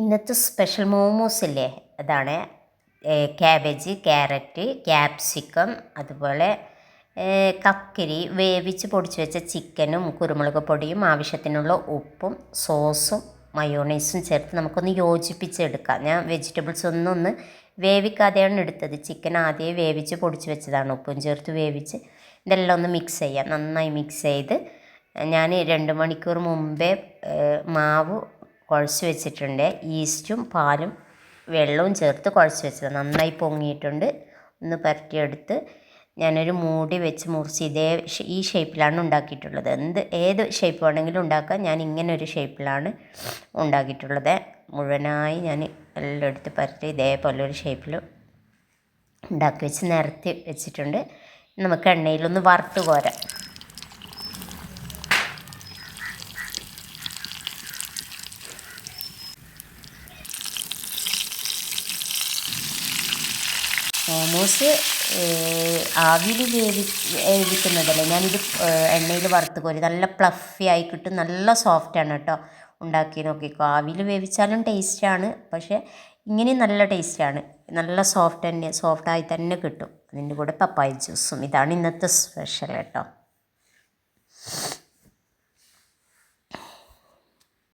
ഇന്നത്തെ സ്പെഷ്യൽ മോമോസ് ഇല്ലേ, അതാണ്. ക്യാബേജ്, ക്യാരറ്റ്, ക്യാപ്സിക്കം, അതുപോലെ കക്കരി, വേവിച്ച് പൊടിച്ച് വെച്ച ചിക്കനും കുരുമുളക് പൊടിയും ആവശ്യത്തിനുള്ള ഉപ്പും സോസും മയോണൈസും ചേർത്ത് നമുക്കൊന്ന് യോജിപ്പിച്ചെടുക്കാം. ഞാൻ വെജിറ്റബിൾസ് ഒന്ന് വേവിക്കാതെയാണ് എടുത്തത്. ചിക്കൻ ആദ്യമേ വേവിച്ച് പൊടിച്ച് വെച്ചതാണ്, ഉപ്പും ചേർത്ത് വേവിച്ച്. ഇതെല്ലാം ഒന്ന് മിക്സ് ചെയ്യാം. നന്നായി മിക്സ് ചെയ്ത് ഞാൻ 2 മണിക്കൂർ മുമ്പേ മാവ് കുഴച്ച് വെച്ചിട്ടുണ്ട്. ഈസ്റ്റും പാലും വെള്ളവും ചേർത്ത് കുഴച്ച് വെച്ചത് നന്നായി പൊങ്ങിയിട്ടുണ്ട്. ഒന്ന് പരട്ടിയെടുത്ത് ഞാനൊരു മൂടി വെച്ച് മുറിച്ച് ഈ ഷേപ്പിലാണ് ഉണ്ടാക്കിയിട്ടുള്ളത്. ഏത് ഷേപ്പ് വേണമെങ്കിലും ഉണ്ടാക്കാം. ഞാൻ ഇങ്ങനെ ഒരു ഷേപ്പിലാണ് ഉണ്ടാക്കിയിട്ടുള്ളത്. മുഴുവനായി ഞാൻ എല്ലാം എടുത്ത് പരട്ടി ഇതേപോലെ ഒരു ഷേപ്പിൽ ഉണ്ടാക്കി വെച്ച് നിരത്തി വെച്ചിട്ടുണ്ട്. നമുക്ക് എണ്ണയിലൊന്ന് വറുത്ത് കോരാം. മോമോസ് ആവിയിൽ വേവിക്കുന്നതല്ലേ, ഞാനിത് എണ്ണയിൽ വറുത്ത് കോരി നല്ല ഫ്ലഫി ആയി കിട്ടും. നല്ല സോഫ്റ്റാണ് കേട്ടോ. ഉണ്ടാക്കി നോക്കിക്കോ. ആവിയിൽ വേവിച്ചാലും ടേസ്റ്റാണ്, പക്ഷേ ഇങ്ങനെയും നല്ല ടേസ്റ്റാണ്. നല്ല സോഫ്റ്റായി തന്നെ കിട്ടും. അതിൻ്റെ കൂടെ പപ്പായ ജ്യൂസും. ഇതാണ് ഇന്നത്തെ സ്പെഷ്യൽ കേട്ടോ.